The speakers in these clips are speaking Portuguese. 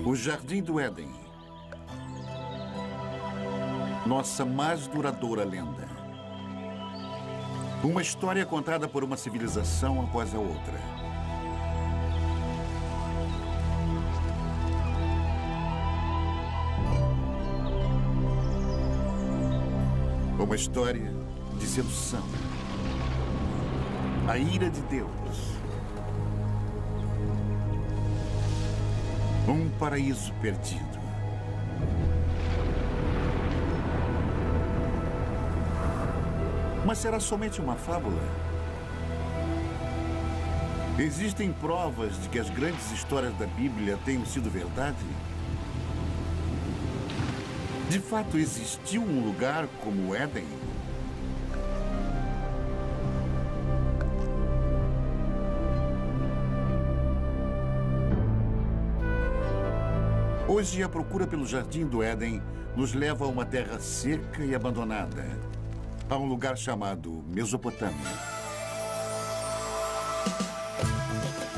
O Jardim do Éden. Nossa mais duradoura lenda. Uma história contada por uma civilização após a outra. Uma história de sedução. A ira de Deus. Um paraíso perdido. Mas será somente uma fábula? Existem provas de que as grandes histórias da Bíblia tenham sido verdade? De fato, existiu um lugar como o Éden? Hoje, a procura pelo Jardim do Éden nos leva a uma terra seca e abandonada, a um lugar chamado Mesopotâmia.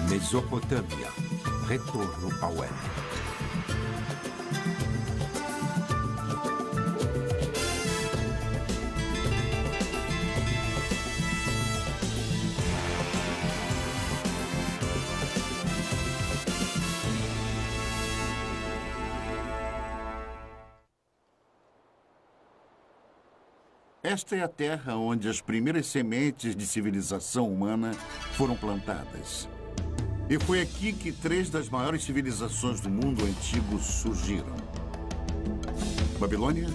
Mesopotâmia. Retorno ao Éden. Esta é a terra onde as primeiras sementes de civilização humana foram plantadas. E foi aqui que 3 das maiores civilizações do mundo antigo surgiram: Babilônia,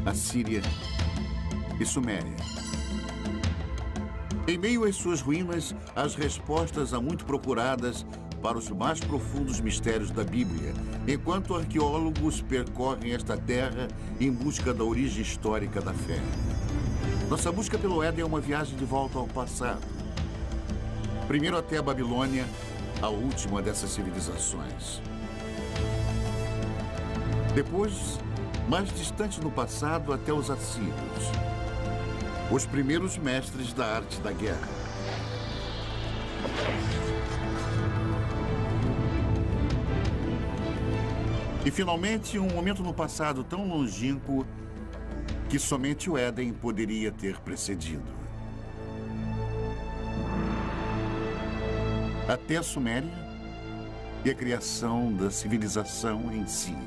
Assíria e Suméria. Em meio às suas ruínas, as respostas há muito procuradas para os mais profundos mistérios da Bíblia, enquanto arqueólogos percorrem esta terra em busca da origem histórica da fé. Nossa busca pelo Éden é uma viagem de volta ao passado. Primeiro até a Babilônia, a última dessas civilizações. Depois, mais distante no passado, até os assírios, os primeiros mestres da arte da guerra. E, finalmente, um momento no passado tão longínquo que somente o Éden poderia ter precedido. Até a Suméria e a criação da civilização em si.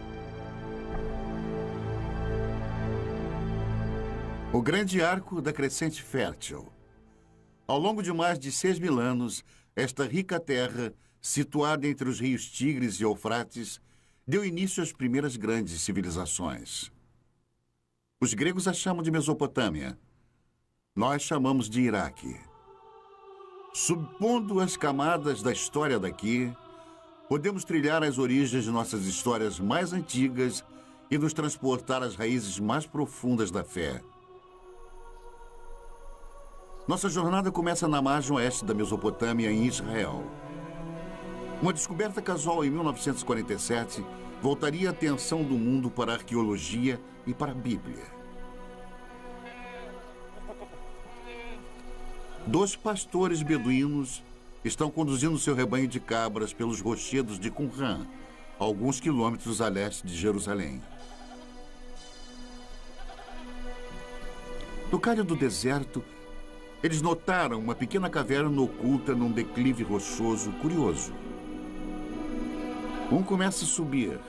O grande arco da crescente fértil. Ao longo de mais de 6.000 anos, esta rica terra, situada entre os rios Tigres e Eufrates, deu início às primeiras grandes civilizações. Os gregos a chamam de Mesopotâmia. Nós chamamos de Iraque. Subpondo as camadas da história daqui, podemos trilhar as origens de nossas histórias mais antigas e nos transportar às raízes mais profundas da fé. Nossa jornada começa na margem oeste da Mesopotâmia, em Israel. Uma descoberta casual em 1947 voltaria a atenção do mundo para a arqueologia e para a Bíblia. 2 pastores beduínos estão conduzindo seu rebanho de cabras pelos rochedos de Qumran, a alguns quilômetros a leste de Jerusalém. No calho do deserto, eles notaram uma pequena caverna oculta num declive rochoso curioso. Um começa a subir.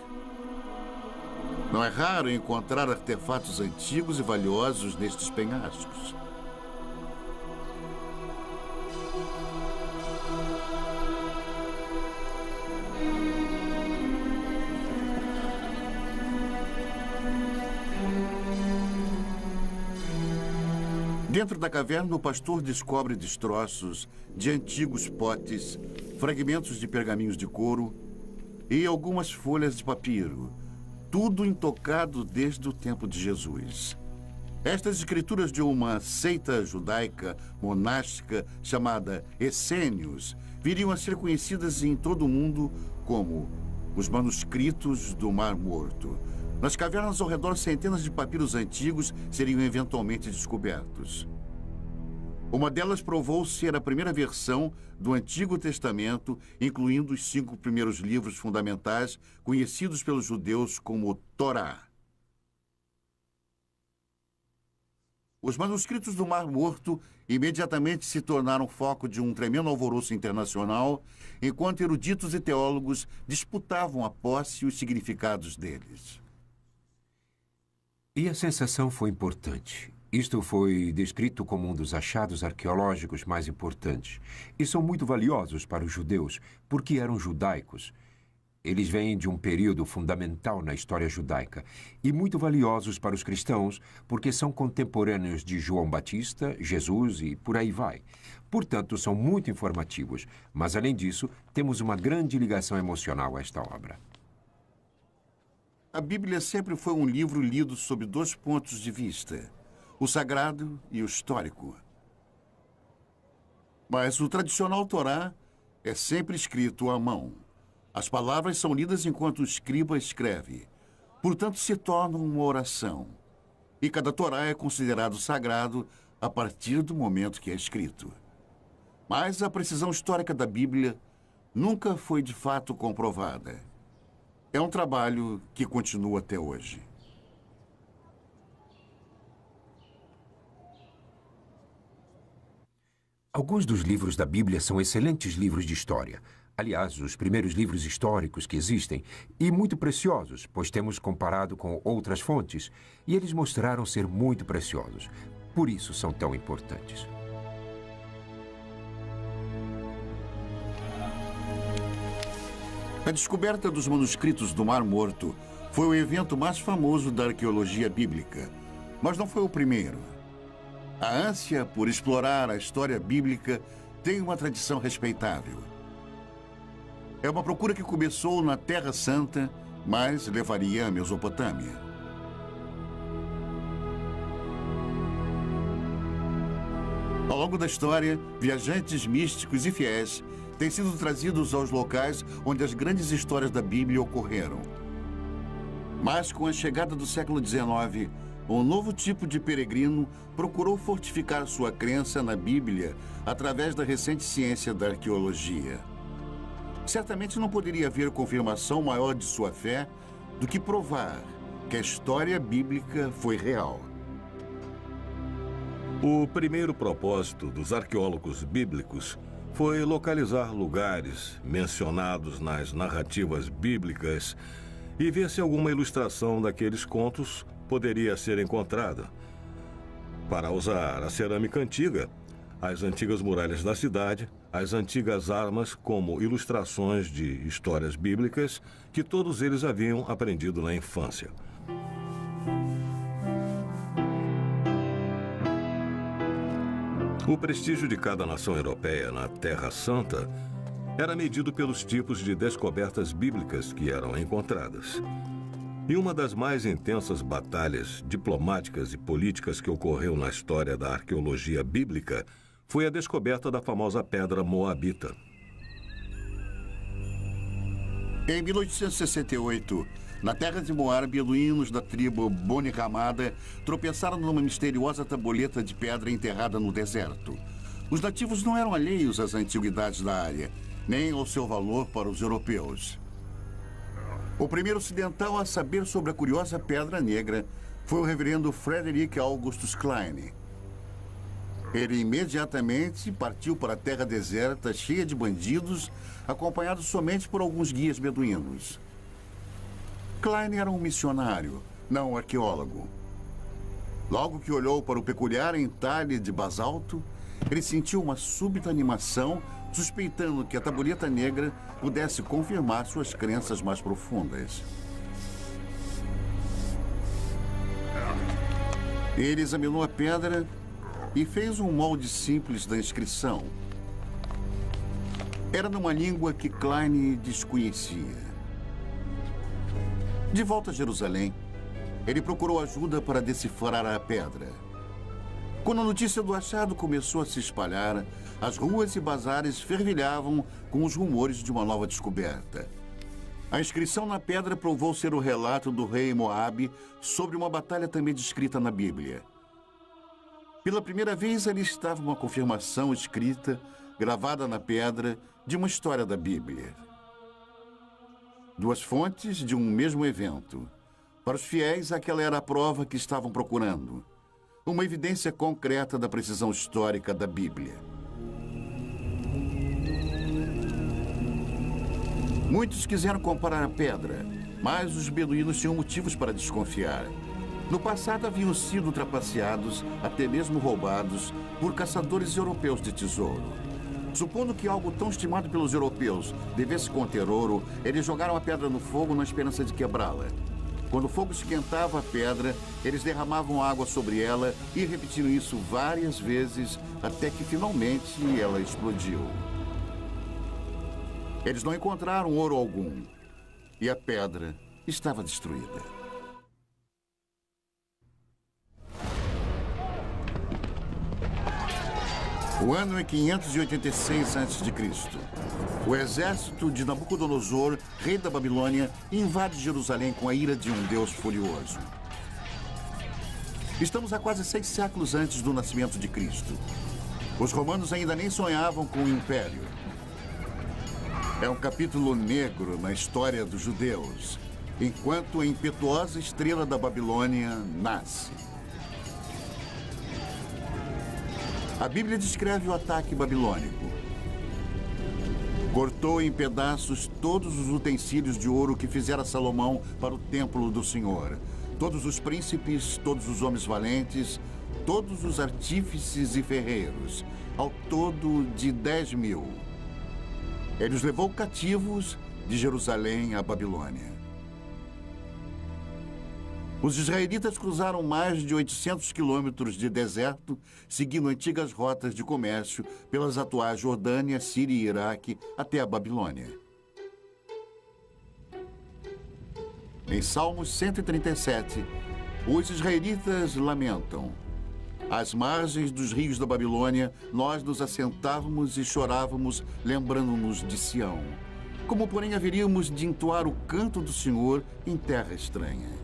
Não é raro encontrar artefatos antigos e valiosos nestes penhascos. Dentro da caverna, o pastor descobre destroços de antigos potes, fragmentos de pergaminhos de couro e algumas folhas de papiro, tudo intocado desde o tempo de Jesus. Estas escrituras de uma seita judaica monástica chamada Essênios viriam a ser conhecidas em todo o mundo como os manuscritos do Mar Morto. Nas cavernas ao redor, centenas de papiros antigos seriam eventualmente descobertos. Uma delas provou ser a primeira versão do Antigo Testamento, incluindo os 5 primeiros livros fundamentais conhecidos pelos judeus como Torá. Os manuscritos do Mar Morto imediatamente se tornaram foco de um tremendo alvoroço internacional, enquanto eruditos e teólogos disputavam a posse e os significados deles. E a sensação foi importante. Isto foi descrito como um dos achados arqueológicos mais importantes. E são muito valiosos para os judeus, porque eram judaicos. Eles vêm de um período fundamental na história judaica. E muito valiosos para os cristãos, porque são contemporâneos de João Batista, Jesus e por aí vai. Portanto, são muito informativos. Mas, além disso, temos uma grande ligação emocional a esta obra. A Bíblia sempre foi um livro lido sob 2 pontos de vista: o sagrado e o histórico. Mas o tradicional Torá é sempre escrito à mão. As palavras são lidas enquanto o escriba escreve. Portanto, se tornam uma oração. E cada Torá é considerado sagrado a partir do momento que é escrito. Mas a precisão histórica da Bíblia nunca foi de fato comprovada. É um trabalho que continua até hoje. Alguns dos livros da Bíblia são excelentes livros de história. Aliás, os primeiros livros históricos que existem, e muito preciosos, pois temos comparado com outras fontes, e eles mostraram ser muito preciosos. Por isso são tão importantes. A descoberta dos manuscritos do Mar Morto foi o evento mais famoso da arqueologia bíblica, mas não foi o primeiro. A ânsia por explorar a história bíblica tem uma tradição respeitável. É uma procura que começou na Terra Santa, mas levaria à Mesopotâmia. Ao longo da história, viajantes místicos e fiéis têm sido trazidos aos locais onde as grandes histórias da Bíblia ocorreram. Mas com a chegada do século XIX, um novo tipo de peregrino procurou fortificar sua crença na Bíblia através da recente ciência da arqueologia. Certamente não poderia haver confirmação maior de sua fé do que provar que a história bíblica foi real. O primeiro propósito dos arqueólogos bíblicos foi localizar lugares mencionados nas narrativas bíblicas e ver se alguma ilustração daqueles contos poderia ser encontrada. Para usar a cerâmica antiga, as antigas muralhas da cidade, as antigas armas como ilustrações de histórias bíblicas que todos eles haviam aprendido na infância. O prestígio de cada nação europeia na Terra Santa era medido pelos tipos de descobertas bíblicas que eram encontradas. E uma das mais intensas batalhas diplomáticas e políticas que ocorreu na história da arqueologia bíblica foi a descoberta da famosa pedra moabita. Em 1868, na terra de Moab, beduínos da tribo Boni Ramada tropeçaram numa misteriosa tabuleta de pedra enterrada no deserto. Os nativos não eram alheios às antiguidades da área, nem ao seu valor para os europeus. O primeiro ocidental a saber sobre a curiosa pedra negra foi o reverendo Frederick Augustus Klein. Ele imediatamente partiu para a terra deserta, cheia de bandidos, acompanhado somente por alguns guias beduínos. Klein era um missionário, não um arqueólogo. Logo que olhou para o peculiar entalhe de basalto, ele sentiu uma súbita animação, suspeitando que a tabuleta negra pudesse confirmar suas crenças mais profundas. Ele examinou a pedra e fez um molde simples da inscrição. Era numa língua que Klein desconhecia. De volta a Jerusalém, ele procurou ajuda para decifrar a pedra. Quando a notícia do achado começou a se espalhar, as ruas e bazares fervilhavam com os rumores de uma nova descoberta. A inscrição na pedra provou ser o relato do rei Moabe sobre uma batalha também descrita na Bíblia. Pela primeira vez, ali estava uma confirmação escrita, gravada na pedra, de uma história da Bíblia. Duas fontes de um mesmo evento. Para os fiéis, aquela era a prova que estavam procurando. Uma evidência concreta da precisão histórica da Bíblia. Muitos quiseram comparar a pedra, mas os beduínos tinham motivos para desconfiar. No passado haviam sido trapaceados, até mesmo roubados, por caçadores europeus de tesouro. Supondo que algo tão estimado pelos europeus devesse conter ouro, eles jogaram a pedra no fogo na esperança de quebrá-la. Quando o fogo esquentava a pedra, eles derramavam água sobre ela e repetiram isso várias vezes, até que finalmente ela explodiu. Eles não encontraram ouro algum, e a pedra estava destruída. O ano é 586 a.C. O exército de Nabucodonosor, rei da Babilônia, invade Jerusalém com a ira de um Deus furioso. Estamos a quase 6 séculos antes do nascimento de Cristo. Os romanos ainda nem sonhavam com o império. É um capítulo negro na história dos judeus, enquanto a impetuosa estrela da Babilônia nasce. A Bíblia descreve o ataque babilônico. Cortou em pedaços todos os utensílios de ouro que fizera Salomão para o templo do Senhor. Todos os príncipes, todos os homens valentes, todos os artífices e ferreiros, ao todo de 10.000. Ele os levou cativos de Jerusalém à Babilônia. Os israelitas cruzaram mais de 800 quilômetros de deserto, seguindo antigas rotas de comércio pelas atuais Jordânia, Síria e Iraque até a Babilônia. Em Salmos 137, os israelitas lamentam: às margens dos rios da Babilônia, nós nos assentávamos e chorávamos, lembrando-nos de Sião. Como, porém, haveríamos de entoar o canto do Senhor em terra estranha?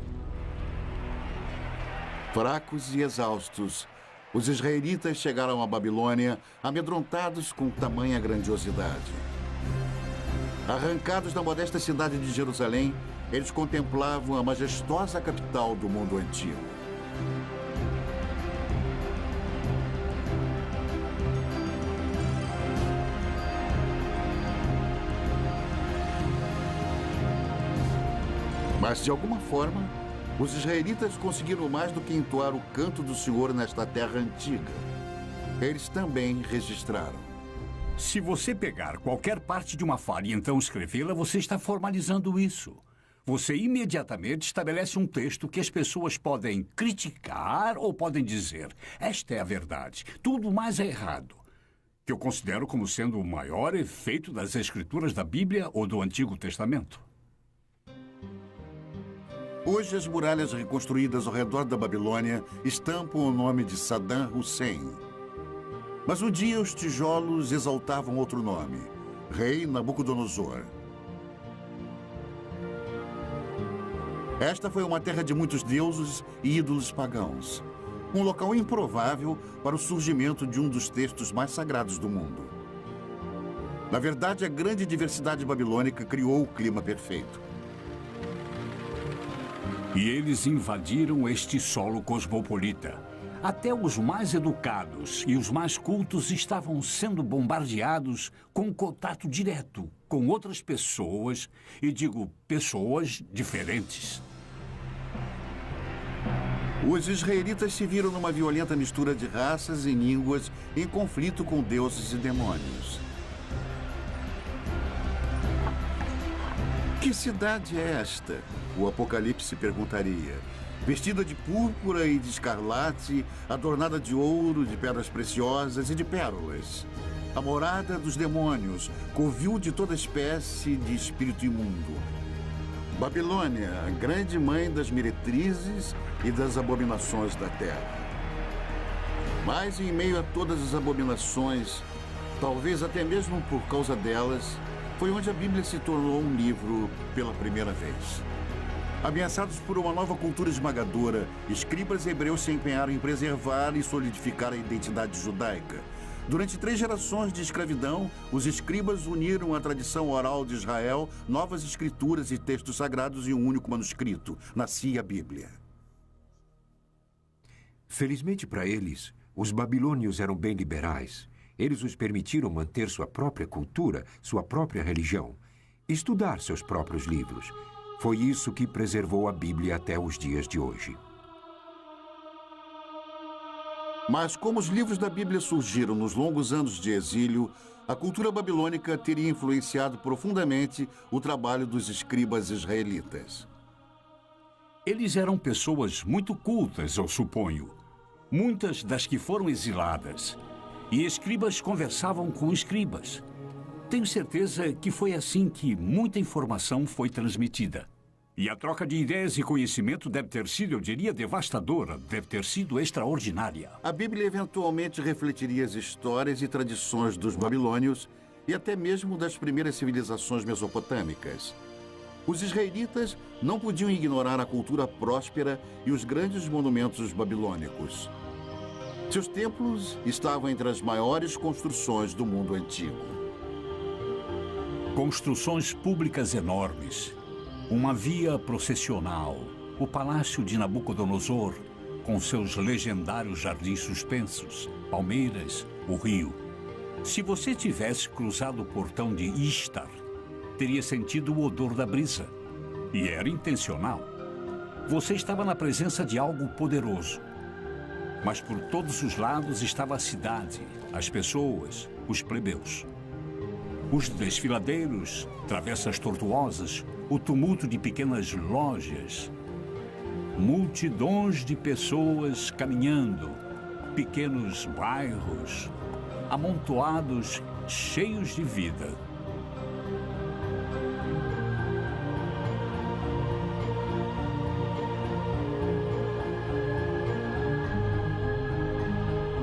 Fracos e exaustos, os israelitas chegaram à Babilônia, amedrontados com tamanha grandiosidade. Arrancados da modesta cidade de Jerusalém, eles contemplavam a majestosa capital do mundo antigo. Mas, de alguma forma, os israelitas conseguiram mais do que entoar o canto do Senhor nesta terra antiga. Eles também registraram. Se você pegar qualquer parte de uma fala e então escrevê-la, você está formalizando isso. Você imediatamente estabelece um texto que as pessoas podem criticar ou podem dizer: esta é a verdade, tudo mais é errado. Que eu considero como sendo o maior efeito das escrituras da Bíblia ou do Antigo Testamento. Hoje, as muralhas reconstruídas ao redor da Babilônia estampam o nome de Saddam Hussein. Mas um dia os tijolos exaltavam outro nome: Rei Nabucodonosor. Esta foi uma terra de muitos deuses e ídolos pagãos. Um local improvável para o surgimento de um dos textos mais sagrados do mundo. Na verdade, a grande diversidade babilônica criou o clima perfeito. E eles invadiram este solo cosmopolita. Até os mais educados e os mais cultos estavam sendo bombardeados com contato direto com outras pessoas, e digo pessoas diferentes. Os israelitas se viram numa violenta mistura de raças e línguas em conflito com deuses e demônios. Que cidade é esta? O Apocalipse perguntaria. Vestida de púrpura e de escarlate, adornada de ouro, de pedras preciosas e de pérolas. A morada dos demônios, covil de toda espécie de espírito imundo. Babilônia, a grande mãe das meretrizes e das abominações da terra. Mas em meio a todas as abominações, talvez até mesmo por causa delas, foi onde a Bíblia se tornou um livro pela primeira vez. Ameaçados por uma nova cultura esmagadora, escribas hebreus se empenharam em preservar e solidificar a identidade judaica. Durante 3 gerações de escravidão, os escribas uniram à tradição oral de Israel novas escrituras e textos sagrados em um único manuscrito. Nascia a Bíblia. Felizmente para eles, os babilônios eram bem liberais. Eles os permitiram manter sua própria cultura, sua própria religião, estudar seus próprios livros. Foi isso que preservou a Bíblia até os dias de hoje. Mas como os livros da Bíblia surgiram nos longos anos de exílio, a cultura babilônica teria influenciado profundamente o trabalho dos escribas israelitas. Eles eram pessoas muito cultas, eu suponho. Muitas das que foram exiladas. E escribas conversavam com escribas. Tenho certeza que foi assim que muita informação foi transmitida. E a troca de ideias e conhecimento deve ter sido, eu diria, devastadora, deve ter sido extraordinária. A Bíblia eventualmente refletiria as histórias e tradições dos babilônios e até mesmo das primeiras civilizações mesopotâmicas. Os israelitas não podiam ignorar a cultura próspera e os grandes monumentos babilônicos. Seus templos estavam entre as maiores construções do mundo antigo. Construções públicas enormes. Uma via processional, o Palácio de Nabucodonosor, com seus legendários jardins suspensos, palmeiras, o rio. Se você tivesse cruzado o portão de Ishtar, teria sentido o odor da brisa. E era intencional. Você estava na presença de algo poderoso. Mas por todos os lados estava a cidade, as pessoas, os plebeus. Os desfiladeiros, travessas tortuosas, o tumulto de pequenas lojas. Multidões de pessoas caminhando, pequenos bairros, amontoados, cheios de vida.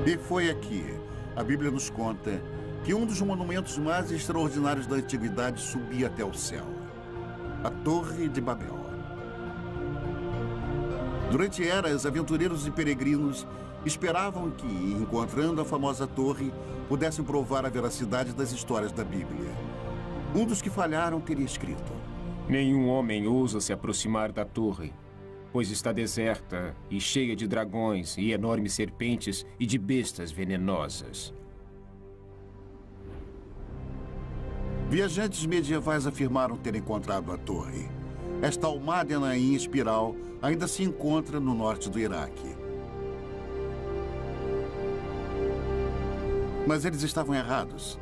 E foi aqui, a Bíblia nos conta, que um dos monumentos mais extraordinários da antiguidade subia até o céu. A Torre de Babel. Durante eras, aventureiros e peregrinos esperavam que, encontrando a famosa torre, pudessem provar a veracidade das histórias da Bíblia. Um dos que falharam teria escrito: nenhum homem ousa se aproximar da torre, pois está deserta e cheia de dragões e enormes serpentes e de bestas venenosas. Viajantes medievais afirmaram ter encontrado a torre. Esta almádena em espiral ainda se encontra no norte do Iraque. Mas eles estavam errados.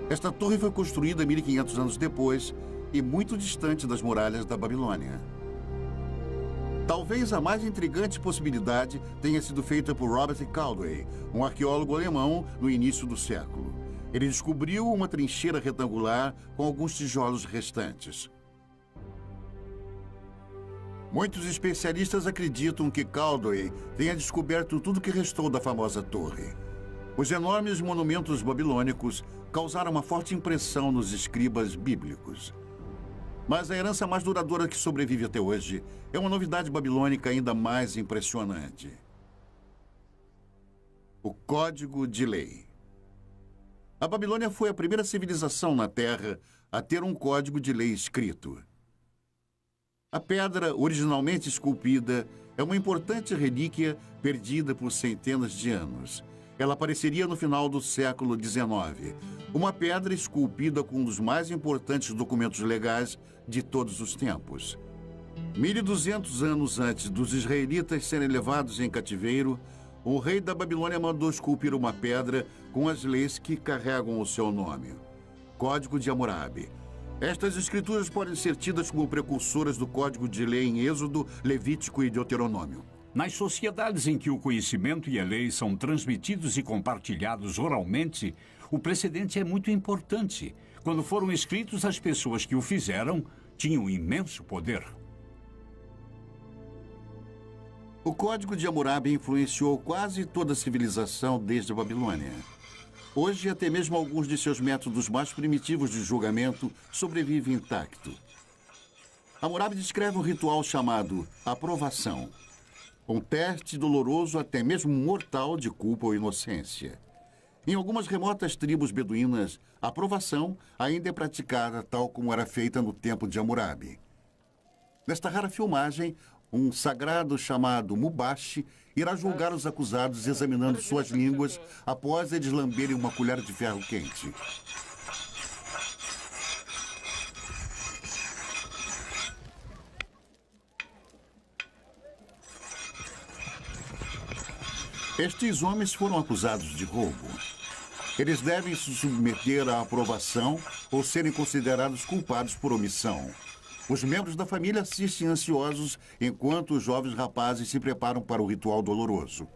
Esta torre foi construída 1500 anos depois e muito distante das muralhas da Babilônia. Talvez a mais intrigante possibilidade tenha sido feita por Robert Caldwell, um arqueólogo alemão no início do século. Ele descobriu uma trincheira retangular com alguns tijolos restantes. Muitos especialistas acreditam que Caldwell tenha descoberto tudo o que restou da famosa torre. Os enormes monumentos babilônicos causaram uma forte impressão nos escribas bíblicos. Mas a herança mais duradoura que sobrevive até hoje é uma novidade babilônica ainda mais impressionante: o Código de Lei. A Babilônia foi a primeira civilização na Terra a ter um código de lei escrito. A pedra, originalmente esculpida, é uma importante relíquia perdida por centenas de anos. Ela apareceria no final do século XIX. Uma pedra esculpida com um dos mais importantes documentos legais de todos os tempos. 1200 anos antes dos israelitas serem levados em cativeiro, o rei da Babilônia mandou esculpir uma pedra com as leis que carregam o seu nome. Código de Hammurabi. Estas escrituras podem ser tidas como precursoras do Código de Lei em Êxodo, Levítico e Deuteronômio. Nas sociedades em que o conhecimento e a lei são transmitidos e compartilhados oralmente, o precedente é muito importante. Quando foram escritos, as pessoas que o fizeram tinham imenso poder. O Código de Hammurabi influenciou quase toda a civilização desde a Babilônia. Hoje, até mesmo alguns de seus métodos mais primitivos de julgamento sobrevivem intactos. Hammurabi descreve um ritual chamado aprovação. Um teste doloroso, até mesmo mortal, de culpa ou inocência. Em algumas remotas tribos beduínas, a aprovação ainda é praticada tal como era feita no tempo de Hammurabi. Nesta rara filmagem, um sagrado chamado Mubashi irá julgar os acusados examinando suas línguas após eles lamberem uma colher de ferro quente. Estes homens foram acusados de roubo. Eles devem se submeter à aprovação ou serem considerados culpados por omissão. Os membros da família assistem ansiosos enquanto os jovens rapazes se preparam para o ritual doloroso.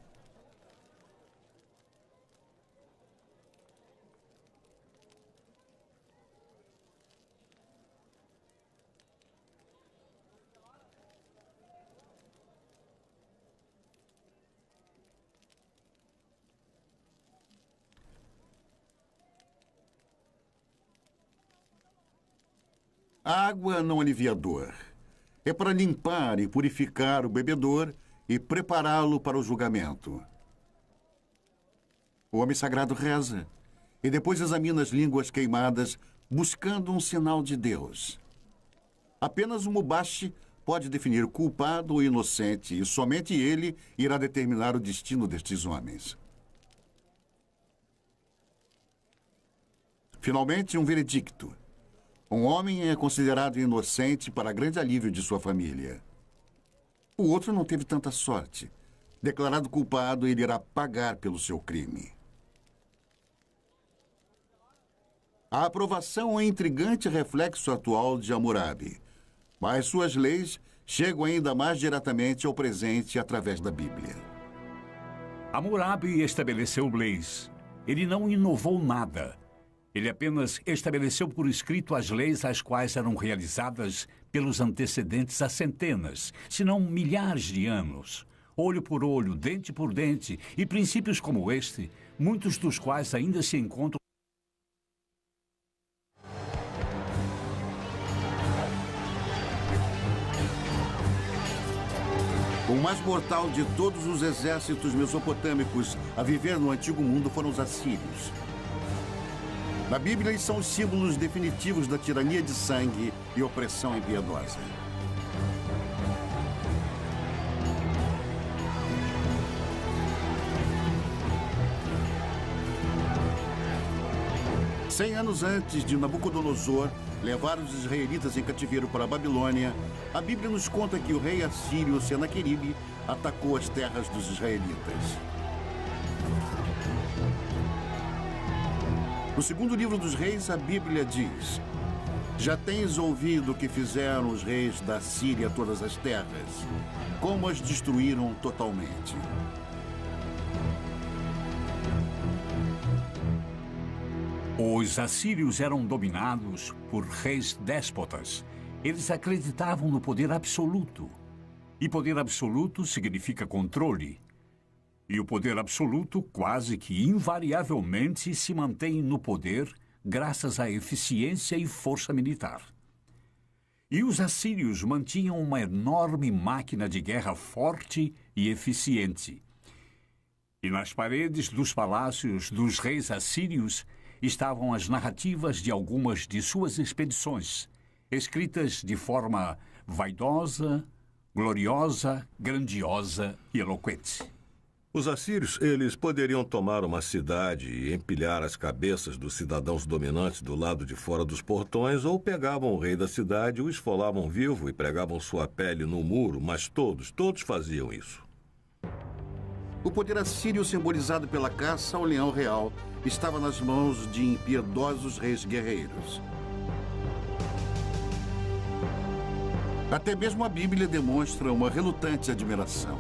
A água não alivia a dor. É para limpar e purificar o bebedor e prepará-lo para o julgamento. O homem sagrado reza e depois examina as línguas queimadas, buscando um sinal de Deus. Apenas o Mubashi pode definir culpado ou inocente e somente ele irá determinar o destino destes homens. Finalmente, um veredicto. Um homem é considerado inocente para grande alívio de sua família. O outro não teve tanta sorte. Declarado culpado, ele irá pagar pelo seu crime. A aprovação é um intrigante reflexo atual de Hammurabi, mas suas leis chegam ainda mais diretamente ao presente através da Bíblia. Hammurabi estabeleceu leis. Ele não inovou nada. Ele apenas estabeleceu por escrito as leis às quais eram realizadas pelos antecedentes há centenas, se não milhares de anos. Olho por olho, dente por dente, e princípios como este, muitos dos quais ainda se encontram. O mais mortal de todos os exércitos mesopotâmicos a viver no Antigo Mundo foram os assírios. Na Bíblia, eles são os símbolos definitivos da tirania de sangue e opressão impiedosa. Cem anos antes de Nabucodonosor levar os israelitas em cativeiro para a Babilônia, a Bíblia nos conta que o rei assírio Senaqueribe atacou as terras dos israelitas. No segundo livro dos reis, a Bíblia diz: já tens ouvido o que fizeram os reis da Síria a todas as terras, como as destruíram totalmente. Os assírios eram dominados por reis déspotas. Eles acreditavam no poder absoluto. E poder absoluto significa controle. E o poder absoluto quase que invariavelmente se mantém no poder graças à eficiência e força militar. E os assírios mantinham uma enorme máquina de guerra forte e eficiente. E nas paredes dos palácios dos reis assírios estavam as narrativas de algumas de suas expedições, escritas de forma vaidosa, gloriosa, grandiosa e eloquente. Os assírios, eles poderiam tomar uma cidade e empilhar as cabeças dos cidadãos dominantes do lado de fora dos portões, ou pegavam o rei da cidade, o esfolavam vivo e pregavam sua pele no muro, mas todos faziam isso. O poder assírio, simbolizado pela caça ao leão real, estava nas mãos de impiedosos reis guerreiros. Até mesmo a Bíblia demonstra uma relutante admiração.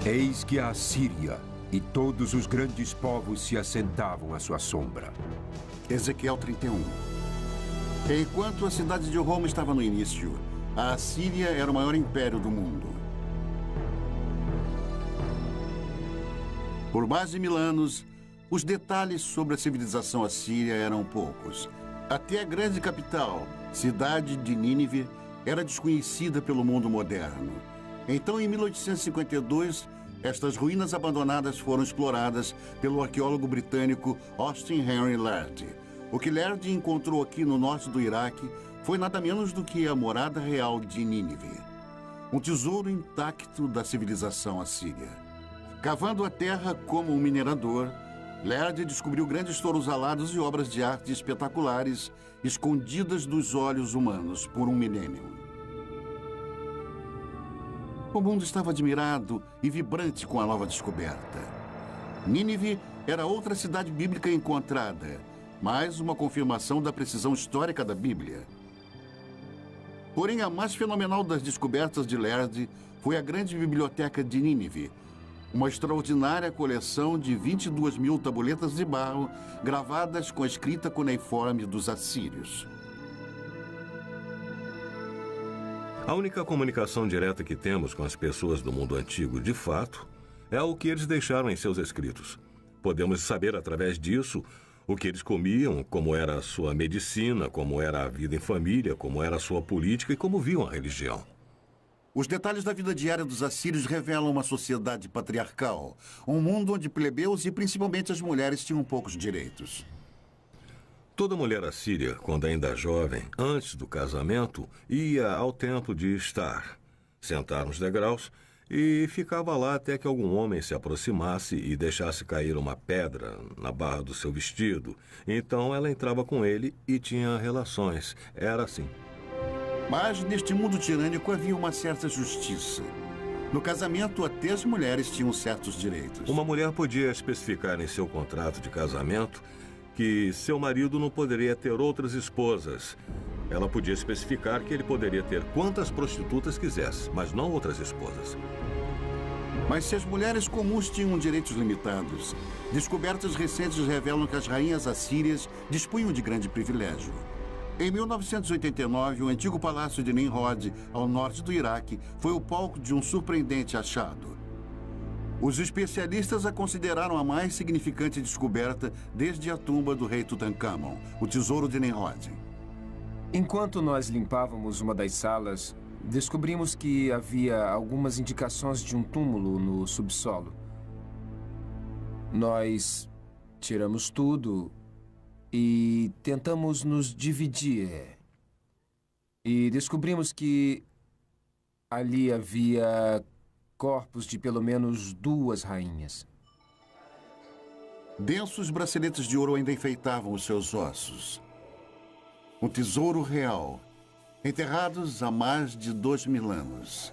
Eis que a Assíria e todos os grandes povos se assentavam à sua sombra. Ezequiel 31. Enquanto a cidade de Roma estava no início, a Assíria era o maior império do mundo. Por mais de 1000 anos, Os detalhes sobre a civilização assíria eram poucos. Até a grande capital, cidade de Nínive, era desconhecida pelo mundo moderno. Então, em 1852, estas ruínas abandonadas foram exploradas pelo arqueólogo britânico Austin Henry Lerdy. O que Lerdy encontrou aqui no norte do Iraque foi nada menos do que a morada real de Nínive, um tesouro intacto da civilização assíria. Cavando a terra como um minerador, Lerdy descobriu grandes touros alados e obras de arte espetaculares escondidas dos olhos humanos por um milênio. O mundo estava admirado e vibrante com a nova descoberta. Nínive era outra cidade bíblica encontrada, mais uma confirmação da precisão histórica da Bíblia. Porém, a mais fenomenal das descobertas de Lerdy foi a grande biblioteca de Nínive, uma extraordinária coleção de 22.000 tabuletas de barro gravadas com a escrita cuneiforme dos assírios. A única comunicação direta que temos com as pessoas do mundo antigo, de fato, é o que eles deixaram em seus escritos. Podemos saber através disso o que eles comiam, como era a sua medicina, como era a vida em família, como era a sua política e como viam a religião. Os detalhes da vida diária dos assírios revelam uma sociedade patriarcal, um mundo onde plebeus e principalmente as mulheres tinham poucos direitos. Toda mulher assíria, quando ainda jovem, antes do casamento, ia ao templo de Estar, sentar nos degraus e ficava lá até que algum homem se aproximasse e deixasse cair uma pedra na barra do seu vestido. Então ela entrava com ele e tinha relações. Era assim. Mas neste mundo tirânico havia uma certa justiça. No casamento, até as mulheres tinham certos direitos. Uma mulher podia especificar em seu contrato de casamento que seu marido não poderia ter outras esposas. Ela podia especificar que ele poderia ter quantas prostitutas quisesse, mas não outras esposas. Mas se as mulheres comuns tinham direitos limitados, descobertas recentes revelam que as rainhas assírias dispunham de grande privilégio. Em 1989, o antigo palácio de Nimrod, ao norte do Iraque, foi o palco de um surpreendente achado. Os especialistas a consideraram a mais significante descoberta desde a tumba do rei Tutankhamon, o tesouro de Nimrod. Enquanto nós limpávamos uma das salas, descobrimos que havia algumas indicações de um túmulo no subsolo. Nós tiramos tudo e tentamos nos dividir. E descobrimos que ali havia corpos de pelo menos 2 rainhas. Densos braceletes de ouro ainda enfeitavam os seus ossos. Um tesouro real, enterrados há mais de 2.000 anos.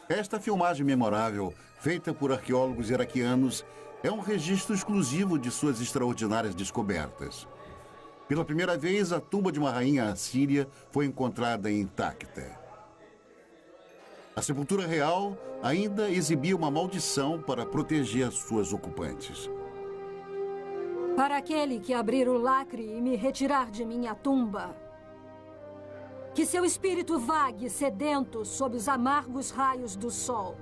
Esta filmagem memorável, feita por arqueólogos iraquianos, é um registro exclusivo de suas extraordinárias descobertas. Pela primeira vez, a tumba de uma rainha assíria foi encontrada intacta. A sepultura real ainda exibia uma maldição para proteger suas ocupantes. Para aquele que abrir o lacre e me retirar de minha tumba, que seu espírito vague sedento sob os amargos raios do sol,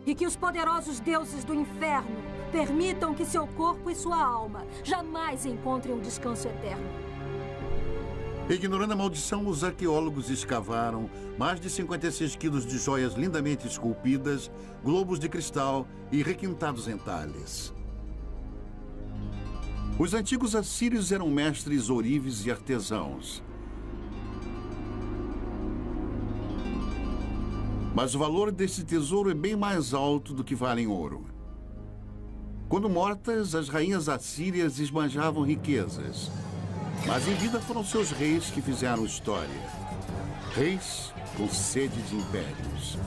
e que os poderosos deuses do inferno permitam que seu corpo e sua alma jamais encontrem um descanso eterno. Ignorando a maldição, os arqueólogos escavaram mais de 56 quilos de joias lindamente esculpidas, globos de cristal e requintados entalhes. Os antigos assírios eram mestres ourives e artesãos. Mas o valor desse tesouro é bem mais alto do que vale em ouro. Quando mortas, as rainhas assírias esbanjavam riquezas. Mas em vida foram seus reis que fizeram história. Reis com sede de impérios.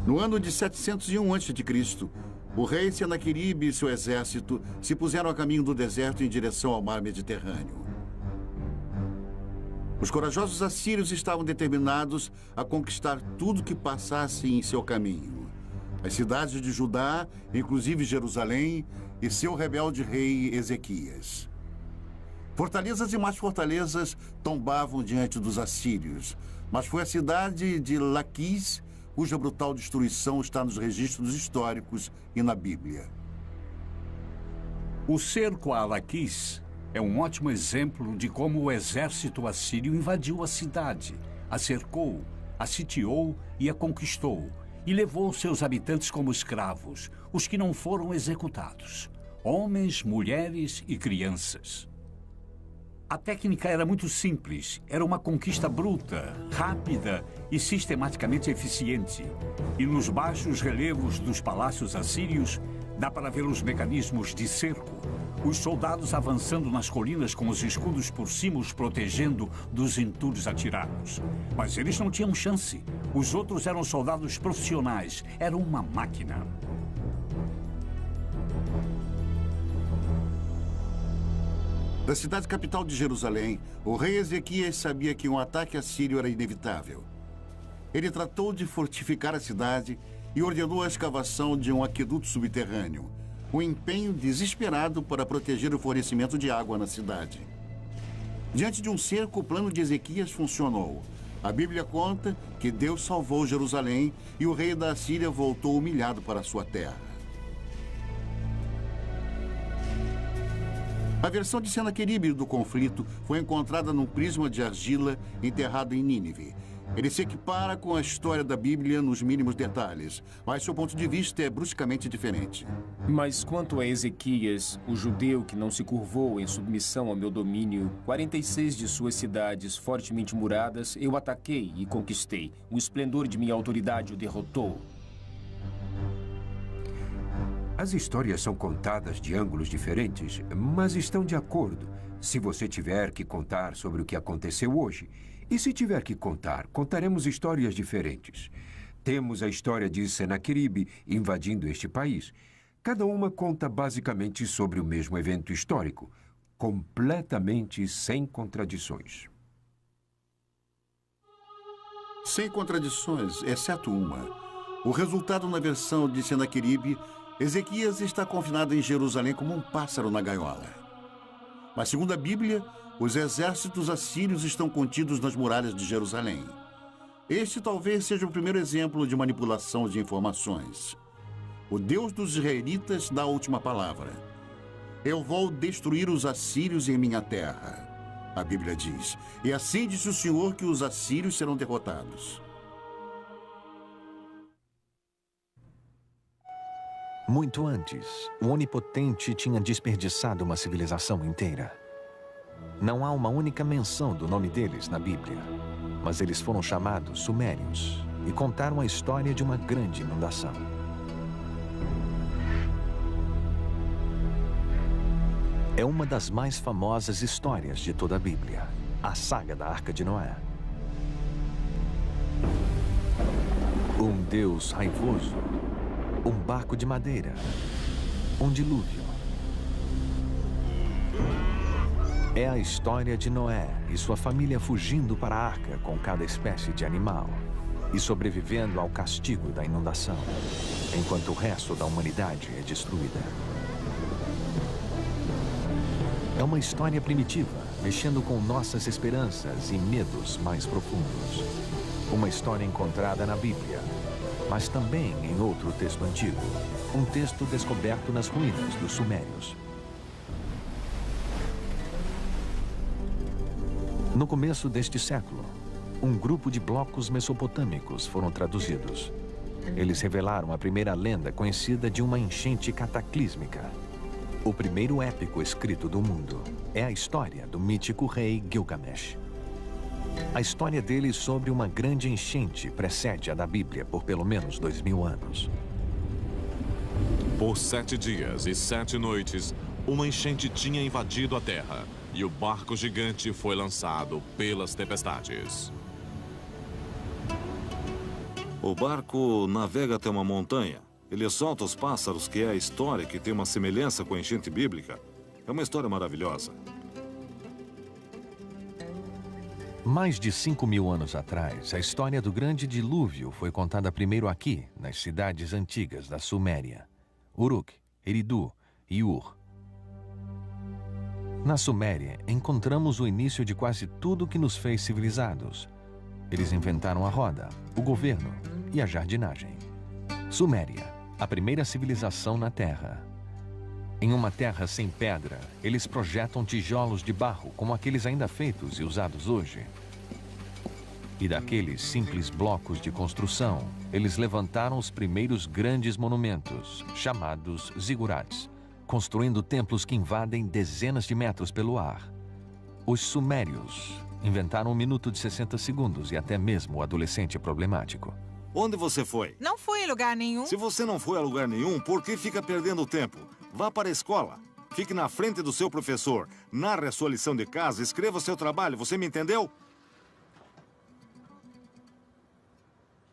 No ano de 701 a.C., o rei Senaqueribe e seu exército se puseram a caminho do deserto em direção ao mar Mediterrâneo. Os corajosos assírios estavam determinados a conquistar tudo que passasse em seu caminho. As cidades de Judá, inclusive Jerusalém, e seu rebelde rei Ezequias. Fortalezas e mais fortalezas tombavam diante dos assírios, mas foi a cidade de Laquis cuja brutal destruição está nos registros históricos e na Bíblia. O cerco a Laquis é um ótimo exemplo de como o exército assírio invadiu a cidade, a cercou, a sitiou e a conquistou, e levou seus habitantes como escravos, os que não foram executados, homens, mulheres e crianças. A técnica era muito simples, era uma conquista bruta, rápida e sistematicamente eficiente. E nos baixos relevos dos palácios assírios, dá para ver os mecanismos de cerco, os soldados avançando nas colinas com os escudos por cima os protegendo dos entulhos atirados. Mas eles não tinham chance. Os outros eram soldados profissionais, eram uma máquina. Da cidade capital de Jerusalém, o rei Ezequias sabia que um ataque assírio era inevitável. Ele tratou de fortificar a cidade e ordenou a escavação de um aqueduto subterrâneo, um empenho desesperado para proteger o fornecimento de água na cidade. Diante de um cerco, o plano de Ezequias funcionou. A Bíblia conta que Deus salvou Jerusalém e o rei da Assíria voltou humilhado para sua terra. A versão de Senaqueribe do conflito foi encontrada num prisma de argila enterrado em Nínive. Ele se equipara com a história da Bíblia nos mínimos detalhes, mas seu ponto de vista é bruscamente diferente. Mas quanto a Ezequias, o judeu que não se curvou em submissão ao meu domínio, 46 de suas cidades fortemente muradas, eu ataquei e conquistei. O esplendor de minha autoridade o derrotou. As histórias são contadas de ângulos diferentes, mas estão de acordo. Se você tiver que contar sobre o que aconteceu hoje, e se tiver que contar, contaremos histórias diferentes. Temos a história de Senaqueribe invadindo este país. Cada uma conta basicamente sobre o mesmo evento histórico, completamente sem contradições. Sem contradições, exceto uma. O resultado na versão de Senaqueribe, Ezequias está confinado em Jerusalém como um pássaro na gaiola. Mas, segundo a Bíblia, os exércitos assírios estão contidos nas muralhas de Jerusalém. Este talvez seja o primeiro exemplo de manipulação de informações. O Deus dos israelitas dá a última palavra. Eu vou destruir os assírios em minha terra, a Bíblia diz. E assim disse o Senhor que os assírios serão derrotados. Muito antes, o Onipotente tinha desperdiçado uma civilização inteira. Não há uma única menção do nome deles na Bíblia, mas eles foram chamados Sumérios e contaram a história de uma grande inundação. É uma das mais famosas histórias de toda a Bíblia, a saga da Arca de Noé. Um Deus raivoso, um barco de madeira, um dilúvio. É a história de Noé e sua família fugindo para a arca com cada espécie de animal e sobrevivendo ao castigo da inundação, enquanto o resto da humanidade é destruída. É uma história primitiva, mexendo com nossas esperanças e medos mais profundos. Uma história encontrada na Bíblia, mas também em outro texto antigo, um texto descoberto nas ruínas dos Sumérios. No começo deste século, um grupo de blocos mesopotâmicos foram traduzidos. Eles revelaram a primeira lenda conhecida de uma enchente cataclísmica. O primeiro épico escrito do mundo é a história do mítico rei Gilgamesh. A história dele sobre uma grande enchente precede a da Bíblia por pelo menos 2000 anos. Por 7 dias e 7 noites, uma enchente tinha invadido a terra e o barco gigante foi lançado pelas tempestades. O barco navega até uma montanha. Ele solta os pássaros, que é a história que tem uma semelhança com a enchente bíblica. É uma história maravilhosa. Mais de 5.000 anos atrás, a história do grande dilúvio foi contada primeiro aqui, nas cidades antigas da Suméria, Uruk, Eridu e Ur. Na Suméria, encontramos o início de quase tudo que nos fez civilizados. Eles inventaram a roda, o governo e a jardinagem. Suméria, a primeira civilização na Terra. Em uma terra sem pedra, eles projetam tijolos de barro, como aqueles ainda feitos e usados hoje. E daqueles simples blocos de construção, eles levantaram os primeiros grandes monumentos, chamados zigurats, construindo templos que invadem dezenas de metros pelo ar. Os sumérios inventaram 1 minuto de 60 segundos e até mesmo o adolescente problemático. Onde você foi? Não fui em lugar nenhum. Se você não foi a lugar nenhum, por que fica perdendo tempo? Vá para a escola. Fique na frente do seu professor. Narre a sua lição de casa, escreva o seu trabalho. Você me entendeu?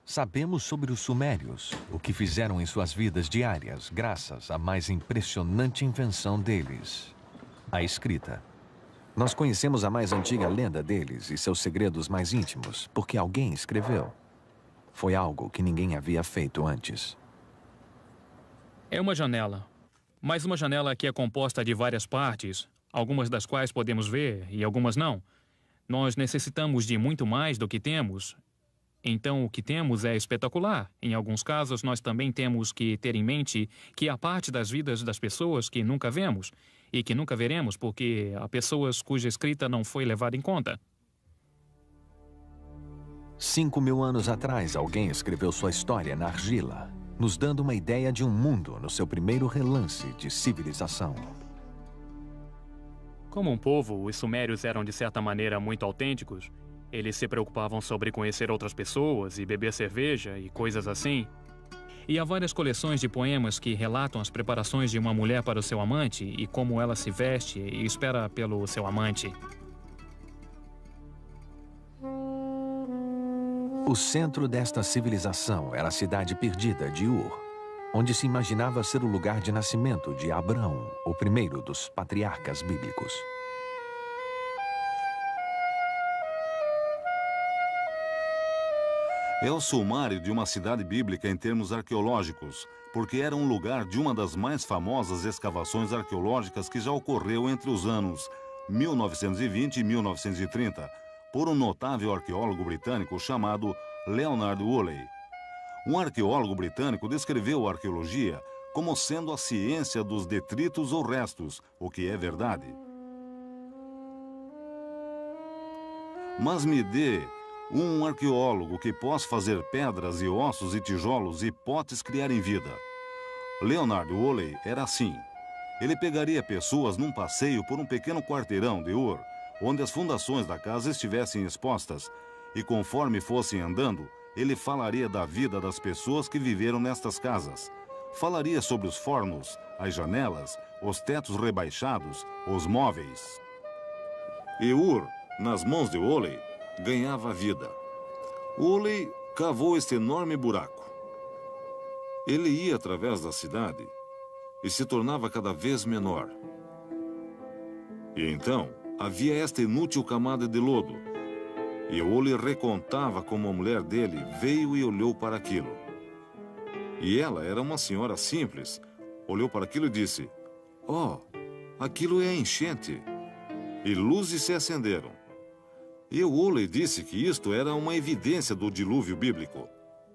Sabemos sobre os sumérios, o que fizeram em suas vidas diárias, graças à mais impressionante invenção deles, a escrita. Nós conhecemos a mais antiga lenda deles e seus segredos mais íntimos, porque alguém escreveu. Foi algo que ninguém havia feito antes. É uma janela, mas uma janela que é composta de várias partes, algumas das quais podemos ver e algumas não. Nós necessitamos de muito mais do que temos. Então, o que temos é espetacular. Em alguns casos, nós também temos que ter em mente que há parte das vidas das pessoas que nunca vemos e que nunca veremos porque há pessoas cuja escrita não foi levada em conta. 5.000 anos atrás, alguém escreveu sua história na argila, nos dando uma ideia de um mundo no seu primeiro relance de civilização. Como um povo, os sumérios eram de certa maneira muito autênticos. Eles se preocupavam sobre conhecer outras pessoas e beber cerveja e coisas assim. E há várias coleções de poemas que relatam as preparações de uma mulher para o seu amante e como ela se veste e espera pelo seu amante. O centro desta civilização era a cidade perdida de Ur, onde se imaginava ser o lugar de nascimento de Abraão, o primeiro dos patriarcas bíblicos. É o sumário de uma cidade bíblica em termos arqueológicos, porque era um lugar de uma das mais famosas escavações arqueológicas que já ocorreu entre os anos 1920 e 1930, por um notável arqueólogo britânico chamado Leonard Woolley. Um arqueólogo britânico descreveu a arqueologia como sendo a ciência dos detritos ou restos, o que é verdade. Mas me dê um arqueólogo que possa fazer pedras e ossos e tijolos e potes criarem vida. Leonard Woolley era assim. Ele pegaria pessoas num passeio por um pequeno quarteirão de Ur, onde as fundações da casa estivessem expostas, e conforme fossem andando, ele falaria da vida das pessoas que viveram nestas casas. Falaria sobre os fornos, as janelas, os tetos rebaixados, os móveis. E Ur, nas mãos de Woolley, ganhava vida. Woolley cavou este enorme buraco. Ele ia através da cidade e se tornava cada vez menor. E então havia esta inútil camada de lodo. E Woolley recontava como a mulher dele veio e olhou para aquilo. E ela era uma senhora simples. Olhou para aquilo e disse: "Oh, aquilo é a enchente." E luzes se acenderam. E Woolley disse que isto era uma evidência do dilúvio bíblico.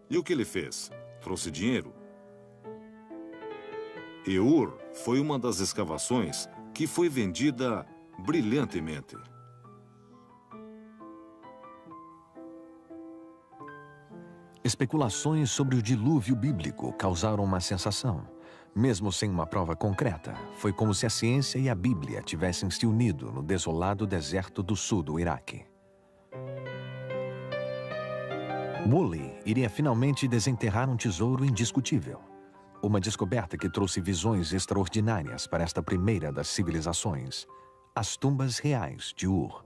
E o que ele fez? Trouxe dinheiro. E Ur foi uma das escavações que foi vendida brilhantemente. Especulações sobre o dilúvio bíblico causaram uma sensação. Mesmo sem uma prova concreta, foi como se a ciência e a Bíblia tivessem se unido no desolado deserto do sul do Iraque. Woolley iria finalmente desenterrar um tesouro indiscutível. Uma descoberta que trouxe visões extraordinárias para esta primeira das civilizações, as tumbas reais de Ur.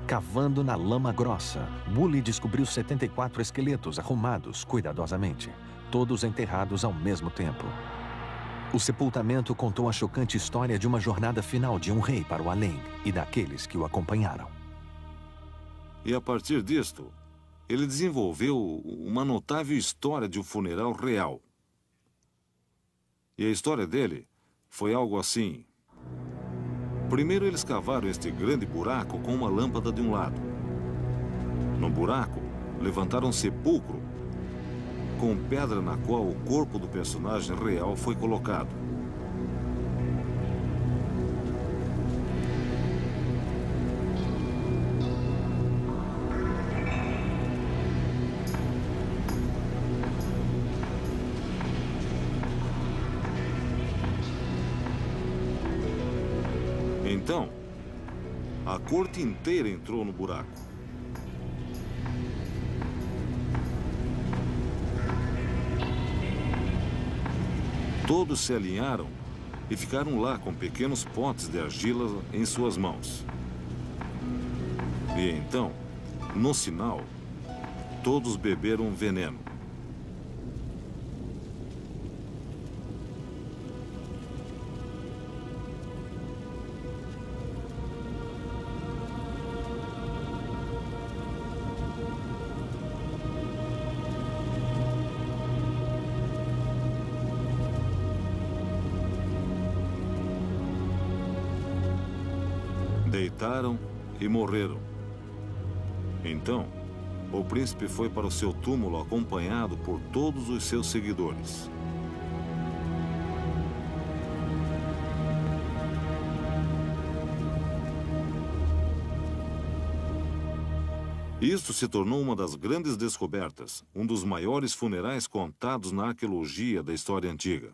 Cavando na lama grossa, Woolley descobriu 74 esqueletos arrumados cuidadosamente, todos enterrados ao mesmo tempo. O sepultamento contou a chocante história de uma jornada final de um rei para o além e daqueles que o acompanharam. E a partir disto, ele desenvolveu uma notável história de um funeral real. E a história dele foi algo assim. Primeiro eles cavaram este grande buraco com uma lâmpada de um lado. No buraco, levantaram um sepulcro com pedra na qual o corpo do personagem real foi colocado. Então, a corte inteira entrou no buraco. Todos se alinharam e ficaram lá com pequenos potes de argila em suas mãos. E então, no sinal, todos beberam veneno. Deitaram e morreram. Então, o príncipe foi para o seu túmulo acompanhado por todos os seus seguidores. Isto se tornou uma das grandes descobertas, um dos maiores funerais contados na arqueologia da história antiga.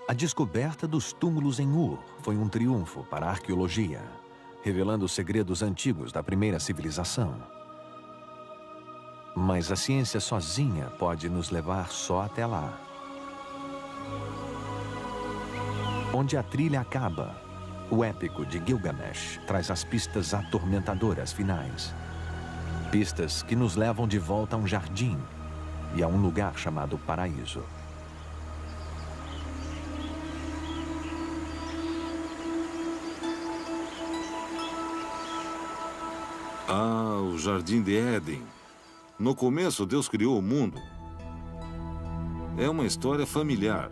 A descoberta dos túmulos em Ur foi um triunfo para a arqueologia, revelando os segredos antigos da primeira civilização. Mas a ciência sozinha pode nos levar só até lá. Onde a trilha acaba, o épico de Gilgamesh traz as pistas atormentadoras finais. Pistas que nos levam de volta a um jardim e a um lugar chamado paraíso. Ah, o Jardim de Éden. No começo, Deus criou o mundo. É uma história familiar.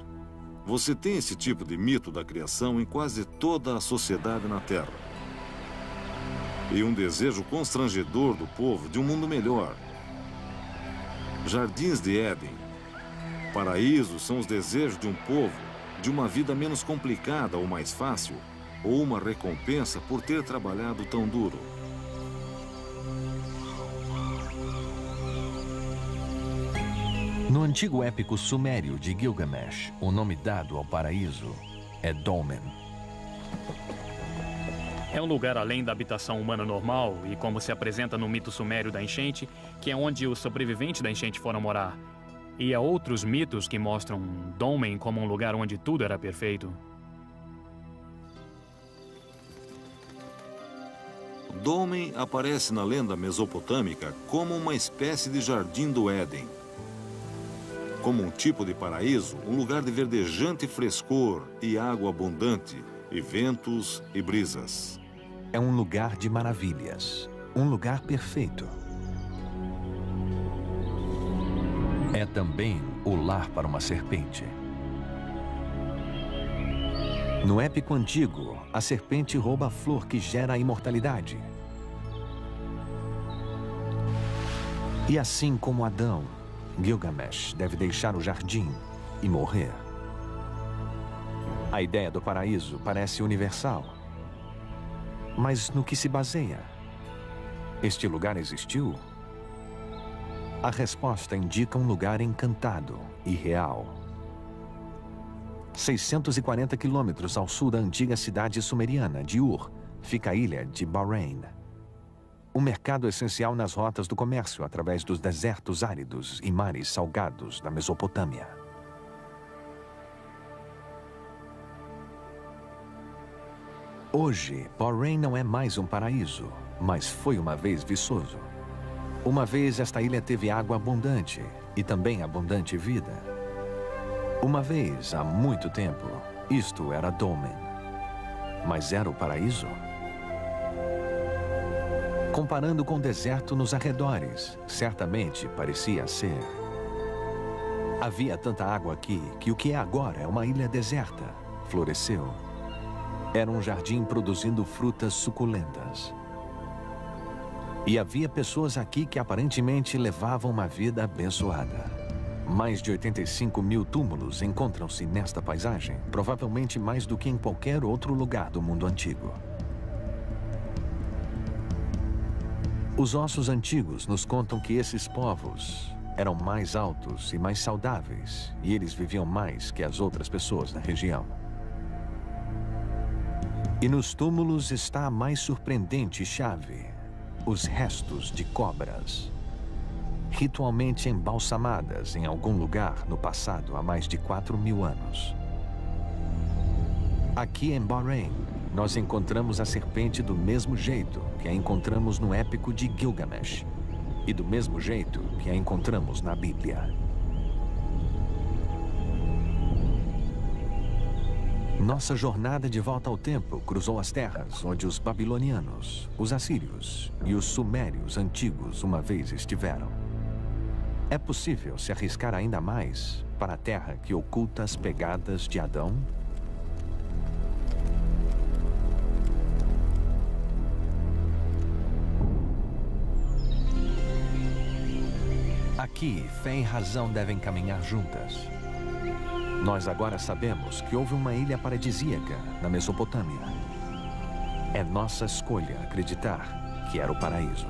Você tem esse tipo de mito da criação em quase toda a sociedade na Terra. E um desejo constrangedor do povo de um mundo melhor. Jardins de Éden. Paraísos são os desejos de um povo de uma vida menos complicada ou mais fácil, ou uma recompensa por ter trabalhado tão duro. No antigo épico sumério de Gilgamesh, o nome dado ao paraíso é Dolmen. É um lugar além da habitação humana normal e como se apresenta no mito sumério da enchente, que é onde os sobreviventes da enchente foram morar. E há outros mitos que mostram Dolmen como um lugar onde tudo era perfeito. Dolmen aparece na lenda mesopotâmica como uma espécie de jardim do Éden. Como um tipo de paraíso, um lugar de verdejante frescor e água abundante, e ventos e brisas. É um lugar de maravilhas, um lugar perfeito. É também o lar para uma serpente. No épico antigo, a serpente rouba a flor que gera a imortalidade. E assim como Adão, Gilgamesh deve deixar o jardim e morrer. A ideia do paraíso parece universal. Mas no que se baseia? Este lugar existiu? A resposta indica um lugar encantado e real. 640 quilômetros ao sul da antiga cidade sumeriana de Ur, fica a ilha de Bahrein. Um mercado essencial nas rotas do comércio através dos desertos áridos e mares salgados da Mesopotâmia. Hoje, Bahrein não é mais um paraíso, mas foi uma vez viçoso. Uma vez esta ilha teve água abundante e também abundante vida. Uma vez, há muito tempo, isto era Dolmen. Mas era o paraíso? Comparando com o deserto nos arredores, certamente parecia ser. Havia tanta água aqui que o que é agora é uma ilha deserta. Floresceu. Era um jardim produzindo frutas suculentas. E havia pessoas aqui que aparentemente levavam uma vida abençoada. Mais de 85 mil túmulos encontram-se nesta paisagem, provavelmente mais do que em qualquer outro lugar do mundo antigo. Os ossos antigos nos contam que esses povos eram mais altos e mais saudáveis, e eles viviam mais que as outras pessoas da região. E nos túmulos está a mais surpreendente chave: os restos de cobras, ritualmente embalsamadas em algum lugar no passado há mais de 4.000 anos. Aqui em Bahrein, nós encontramos a serpente do mesmo jeito que a encontramos no épico de Gilgamesh, e do mesmo jeito que a encontramos na Bíblia. Nossa jornada de volta ao tempo cruzou as terras onde os babilonianos, os assírios e os sumérios antigos uma vez estiveram. É possível se arriscar ainda mais para a terra que oculta as pegadas de Adão? Aqui, fé e razão devem caminhar juntas. Nós agora sabemos que houve uma ilha paradisíaca na Mesopotâmia. É nossa escolha acreditar que era o paraíso.